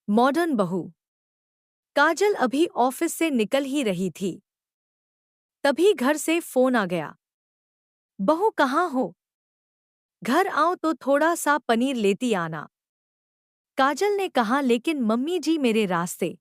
Modern बहू। काजल अभी office से निकल ही रही थी, तभी घर से फोन आ गया। बहू कहाँ हो? घर आओ तो थोड़ा सा पनीर लेती आना। काजल ने कहा, लेकिन मम्मी जी मेरे रास्ते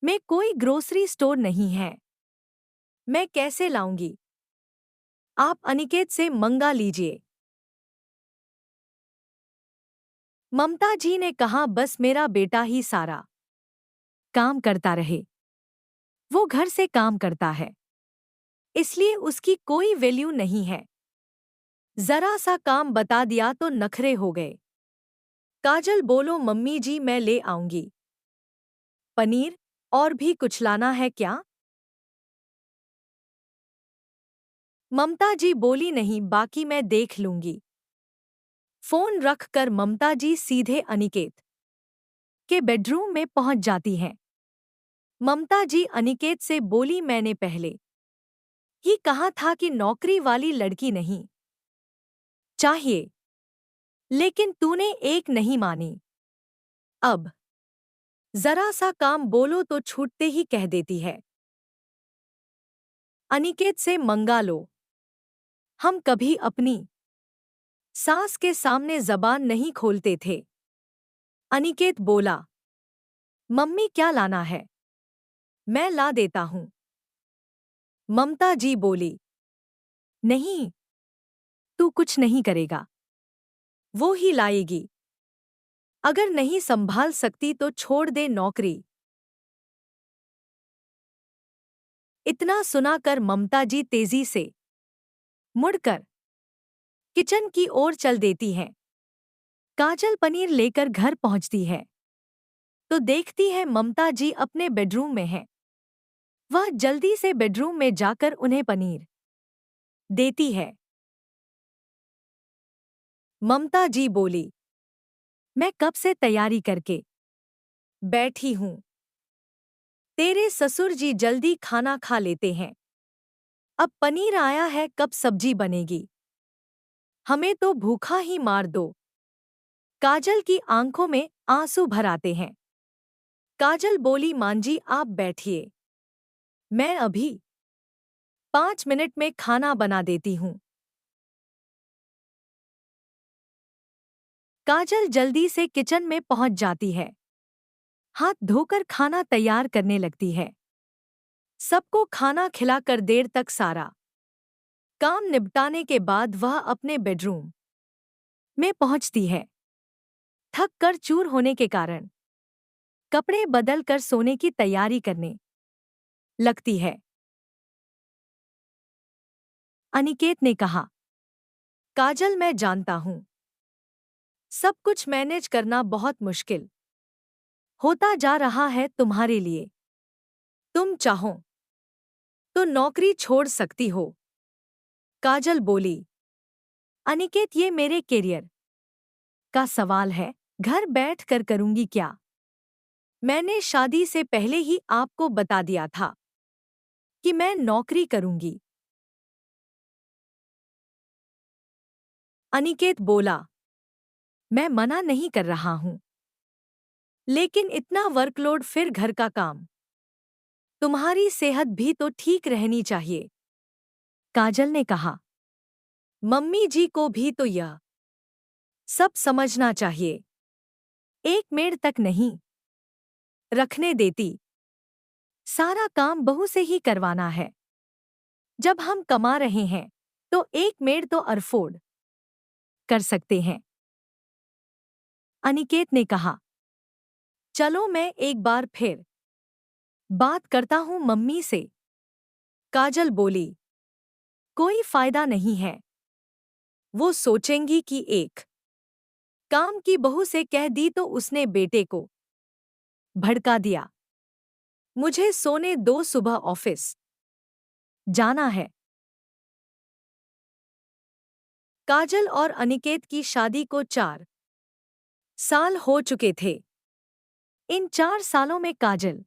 में कोई ग्रोसरी स्टोर नहीं है, मैं कैसे लाऊंगी? आप अनिकेत से मंगा लीजिए। ममता जी ने कहा, बस मेरा बेटा ही सारा काम करता रहे। वो घर से काम करता है, इसलिए उसकी कोई वैल्यू नहीं है। जरा सा काम बता दिया तो नखरे हो गए। काजल बोलो, मम्मी जी मैं ले आऊंगी। पनीर और भी कुछ लाना है क्या? ममता जी बोली, नहीं, बाकी मैं देख लूंगी। फोन रखकर ममता जी सीधे अनिकेत के बेडरूम में पहुंच जाती हैं। ममता जी अनिकेत से बोली, मैंने पहले ही कहा था कि नौकरी वाली लड़की नहीं चाहिए, लेकिन तूने एक नहीं मानी। अब जरा सा काम बोलो तो छूटते ही कह देती है, अनिकेत से मंगा लो। हम कभी अपनी सास के सामने जबान नहीं खोलते थे। अनिकेत बोला, मम्मी क्या लाना है? मैं ला देता हूं। ममता जी बोली, नहीं, तू कुछ नहीं करेगा, वो ही लाएगी। अगर नहीं संभाल सकती तो छोड़ दे नौकरी। इतना सुनाकर ममता जी तेजी से मुड़कर किचन की ओर चल देती हैं। काजल पनीर लेकर घर पहुंचती है तो देखती है ममता जी अपने बेडरूम में है। वह जल्दी से बेडरूम में जाकर उन्हें पनीर देती है। ममता जी बोली, मैं कब से तैयारी करके बैठी हूं। तेरे ससुर जी जल्दी खाना खा लेते हैं, अब पनीर आया है, कब सब्जी बनेगी? हमें तो भूखा ही मार दो। काजल की आंखों में आंसू भर आते हैं। काजल बोली, मांजी आप बैठिए, मैं अभी 5 मिनट में खाना बना देती हूँ। काजल जल्दी से किचन में पहुंच जाती है, हाथ धोकर खाना तैयार करने लगती है। सबको खाना खिलाकर देर तक सारा काम निपटाने के बाद वह अपने बेडरूम में पहुंचती है। थक कर चूर होने के कारण कपड़े बदल कर सोने की तैयारी करने लगती है। अनिकेत ने कहा, काजल मैं जानता हूं, सब कुछ मैनेज करना बहुत मुश्किल होता जा रहा है तुम्हारे लिए। तुम चाहो तो नौकरी छोड़ सकती हो। काजल बोली, अनिकेत ये मेरे करियर का सवाल है, घर बैठ कर करूंगी क्या? मैंने शादी से पहले ही आपको बता दिया था कि मैं नौकरी करूंगी। अनिकेत बोला, मैं मना नहीं कर रहा हूं, लेकिन इतना वर्कलोड, फिर घर का काम, तुम्हारी सेहत भी तो ठीक रहनी चाहिए। काजल ने कहा, मम्मी जी को भी तो यह सब समझना चाहिए। एक मेड तक नहीं रखने देती, सारा काम बहू से ही करवाना है। जब हम कमा रहे हैं तो एक मेड तो अफोर्ड कर सकते हैं। अनिकेत ने कहा, चलो मैं एक बार फिर बात करता हूं मम्मी से। काजल बोली, कोई फायदा नहीं है, वो सोचेंगी कि एक काम की बहू से कह दी तो उसने बेटे को भड़का दिया। मुझे सोने दो, सुबह ऑफिस जाना है। काजल और अनिकेत की शादी को 4 साल हो चुके थे। इन 4 सालों में काजल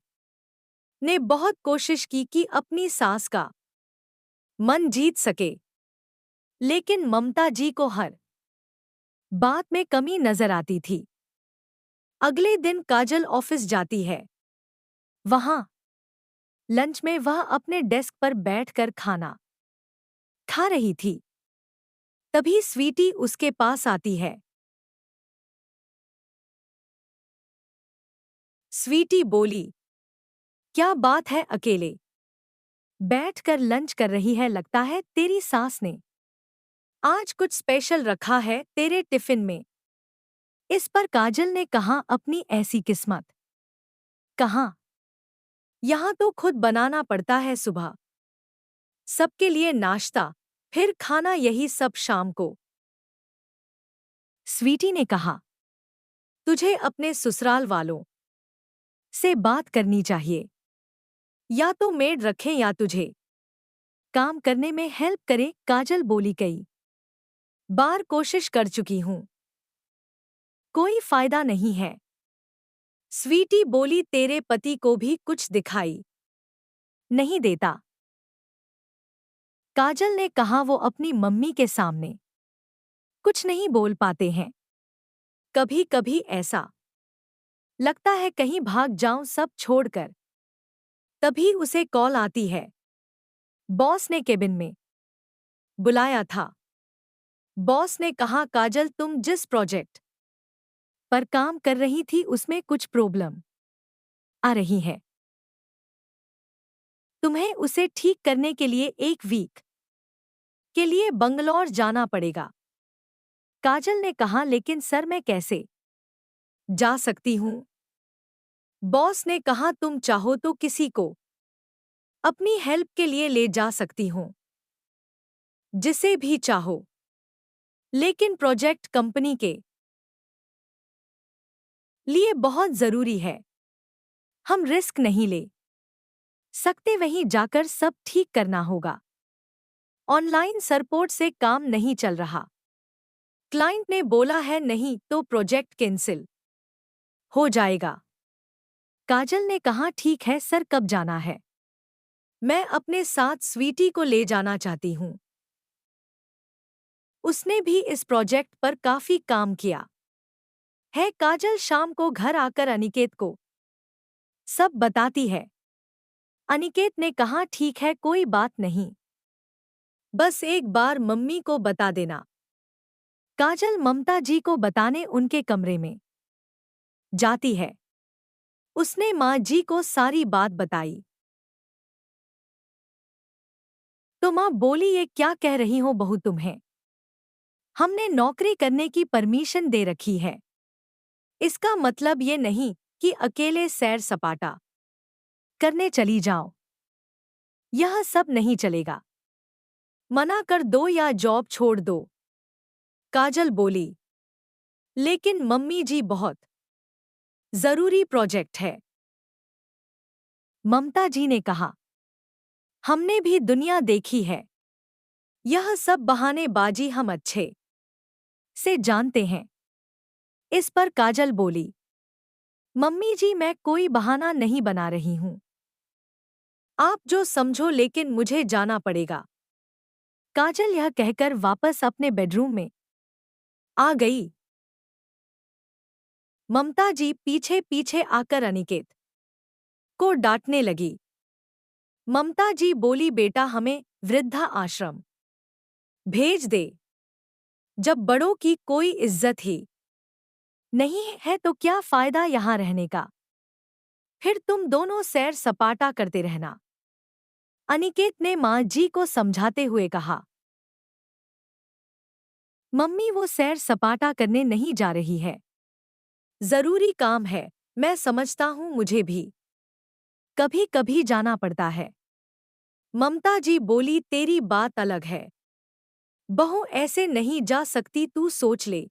ने बहुत कोशिश की कि अपनी सास का मन जीत सके, लेकिन ममता जी को हर बात में कमी नजर आती थी। अगले दिन काजल ऑफिस जाती है। वहां लंच में वह अपने डेस्क पर बैठकर खाना खा रही थी। तभी स्वीटी उसके पास आती है। स्वीटी बोली, क्या बात है, अकेले बैठकर लंच कर रही है? लगता है तेरी सास ने आज कुछ स्पेशल रखा है तेरे टिफिन में। इस पर काजल ने कहा, अपनी ऐसी किस्मत कहाँ, यहाँ तो खुद बनाना पड़ता है। सुबह सबके लिए नाश्ता, फिर खाना, यही सब शाम को। स्वीटी ने कहा, तुझे अपने ससुराल वालों से बात करनी चाहिए। या तो मेड रखें या तुझे काम करने में हेल्प करे। काजल बोली, कई बार कोशिश कर चुकी हूं, कोई फायदा नहीं है। स्वीटी बोली, तेरे पति को भी कुछ दिखाई नहीं देता? काजल ने कहा, वो अपनी मम्मी के सामने कुछ नहीं बोल पाते हैं। कभी कभी ऐसा लगता है कहीं भाग जाऊं सब छोड़कर। तभी उसे कॉल आती है। बॉस ने केबिन में बुलाया था। बॉस ने कहा, काजल, तुम जिस प्रोजेक्ट पर काम कर रही थी उसमें कुछ प्रॉब्लम आ रही है। तुम्हें उसे ठीक करने के लिए 1 वीक के लिए बंगलौर जाना पड़ेगा। काजल ने कहा, लेकिन सर मैं कैसे जा सकती हूँ? बॉस ने कहा, तुम चाहो तो किसी को अपनी हेल्प के लिए ले जा सकती हूँ, जिसे भी चाहो। लेकिन प्रोजेक्ट कंपनी के लिए बहुत जरूरी है। हम रिस्क नहीं ले सकते, वहीं जाकर सब ठीक करना होगा। ऑनलाइन सपोर्ट से काम नहीं चल रहा। क्लाइंट ने बोला है, नहीं तो प्रोजेक्ट कैंसिल हो जाएगा। काजल ने कहा, ठीक है सर, कब जाना है? मैं अपने साथ स्वीटी को ले जाना चाहती हूँ। उसने भी इस प्रोजेक्ट पर काफी काम किया है। काजल शाम को घर आकर अनिकेत को सब बताती है। अनिकेत ने कहा, ठीक है, कोई बात नहीं, बस एक बार मम्मी को बता देना। काजल ममता जी को बताने उनके कमरे में जाती है। उसने माँ जी को सारी बात बताई। तो माँ बोली, ये क्या कह रही हो बहू तुम्हें? हमने नौकरी करने की परमिशन दे रखी है। इसका मतलब ये नहीं कि अकेले सैर सपाटा करने चली जाओ। यह सब नहीं चलेगा। मना कर दो या जॉब छोड़ दो। काजल बोली, लेकिन मम्मी जी, बहुत जरूरी प्रोजेक्ट है। ममता जी ने कहा, हमने भी दुनिया देखी है। यह सब बहानेबाजी हम अच्छे से जानते हैं। इस पर काजल बोली, मम्मी जी, मैं कोई बहाना नहीं बना रही हूं। आप जो समझो, लेकिन मुझे जाना पड़ेगा। काजल यह कहकर वापस अपने बेडरूम में आ गई। ममता जी पीछे पीछे आकर अनिकेत को डांटने लगी। ममता जी बोली, बेटा, हमें वृद्धा आश्रम भेज दे। जब बड़ों की कोई इज्जत ही नहीं है तो क्या फायदा यहाँ रहने का? फिर तुम दोनों सैर सपाटा करते रहना। अनिकेत ने माँ जी को समझाते हुए कहा, मम्मी, वो सैर सपाटा करने नहीं जा रही है। जरूरी काम है, मैं समझता हूँ, मुझे भी कभी कभी जाना पड़ता है। ममता जी बोली, तेरी बात अलग है बहू, ऐसे नहीं जा सकती। तू सोच ले,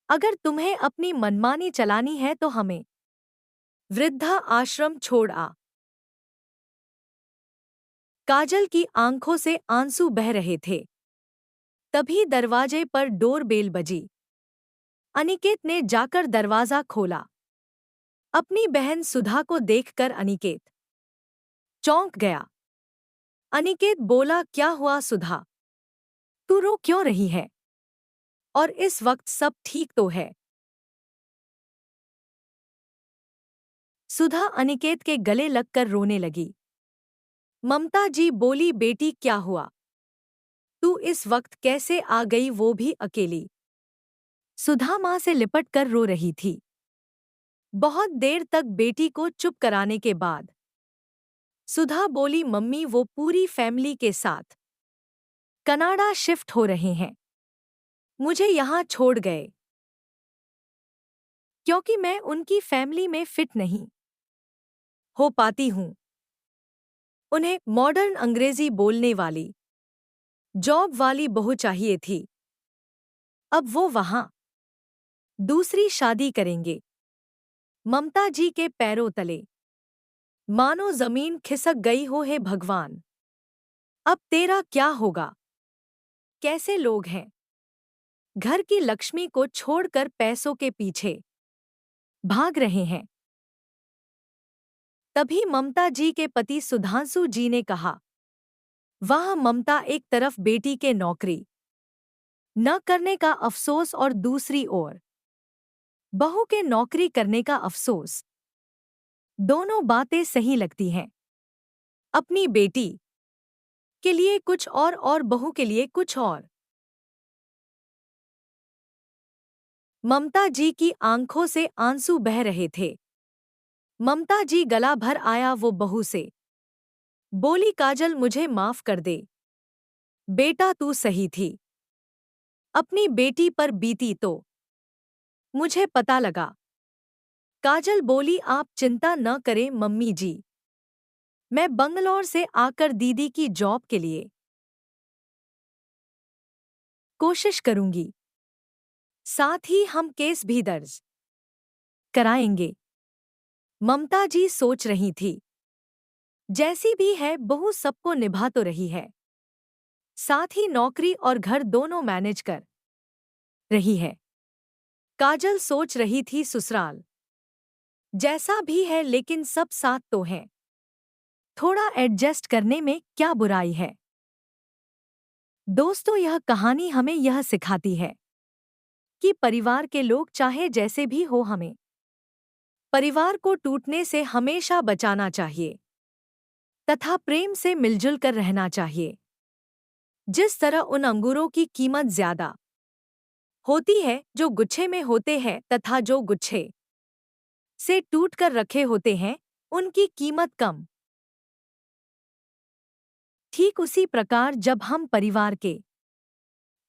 अगर तुम्हें अपनी मनमानी चलानी है तो हमें वृद्धा आश्रम छोड़ आ। काजल की आंखों से आंसू बह रहे थे। तभी दरवाजे पर डोरबेल बजी। अनिकेत ने जाकर दरवाजा खोला। अपनी बहन सुधा को देखकर अनिकेत चौंक गया। अनिकेत बोला, क्या हुआ सुधा, तू रो क्यों रही है? और इस वक्त सब ठीक तो है? सुधा अनिकेत के गले लगकर रोने लगी। ममता जी बोली, बेटी क्या हुआ? तू इस वक्त कैसे आ गई, वो भी अकेली? सुधा माँ से लिपट कर रो रही थी। बहुत देर तक बेटी को चुप कराने के बाद सुधा बोली, मम्मी वो पूरी फैमिली के साथ कनाडा शिफ्ट हो रहे हैं। मुझे यहाँ छोड़ गए क्योंकि मैं उनकी फैमिली में फिट नहीं हो पाती हूँ। उन्हें मॉडर्न अंग्रेजी बोलने वाली जॉब वाली बहू चाहिए थी। अब वो वहाँ दूसरी शादी करेंगे। ममता जी के पैरों तले मानो जमीन खिसक गई हो। हे भगवान, अब तेरा क्या होगा? कैसे लोग हैं घर की लक्ष्मी को छोड़कर पैसों के पीछे भाग रहे हैं। तभी ममता जी के पति सुधांशु जी ने कहा, वह ममता एक तरफ बेटी के नौकरी न करने का अफसोस और दूसरी ओर बहू के नौकरी करने का अफसोस। दोनों बातें सही लगती हैं। अपनी बेटी के लिए कुछ और बहू के लिए कुछ और। ममता जी की आंखों से आंसू बह रहे थे। ममता जी गला भर आया वो बहू से बोली, काजल मुझे माफ कर दे। बेटा तू सही थी। अपनी बेटी पर बीती तो मुझे पता लगा। काजल बोली, आप चिंता न करें मम्मी जी। मैं बंगलौर से आकर दीदी की जॉब के लिए कोशिश करूंगी। साथ ही हम केस भी दर्ज कराएंगे। ममता जी सोच रही थी, जैसी भी है बहू सबको निभा तो रही है, साथ ही नौकरी और घर दोनों मैनेज कर रही है। काजल सोच रही थी, ससुराल जैसा भी है लेकिन सब साथ तो हैं। थोड़ा एडजस्ट करने में क्या बुराई है। दोस्तों, यह कहानी हमें यह सिखाती है कि परिवार के लोग चाहे जैसे भी हो, हमें परिवार को टूटने से हमेशा बचाना चाहिए तथा प्रेम से मिलजुल कर रहना चाहिए। जिस तरह उन अंगूरों की कीमत ज्यादा होती है जो गुच्छे में होते हैं तथा जो गुच्छे से टूटकर रखे होते हैं उनकी कीमत कम। ठीक उसी प्रकार जब हम परिवार के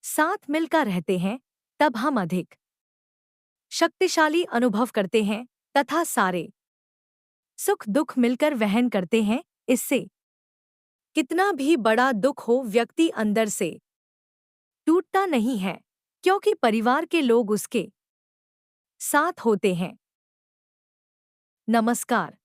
साथ मिलकर रहते हैं तब हम अधिक शक्तिशाली अनुभव करते हैं तथा सारे सुख दुख मिलकर वहन करते हैं। इससे कितना भी बड़ा दुख हो, व्यक्ति अंदर से टूटता नहीं है क्योंकि परिवार के लोग उसके साथ होते हैं। नमस्कार।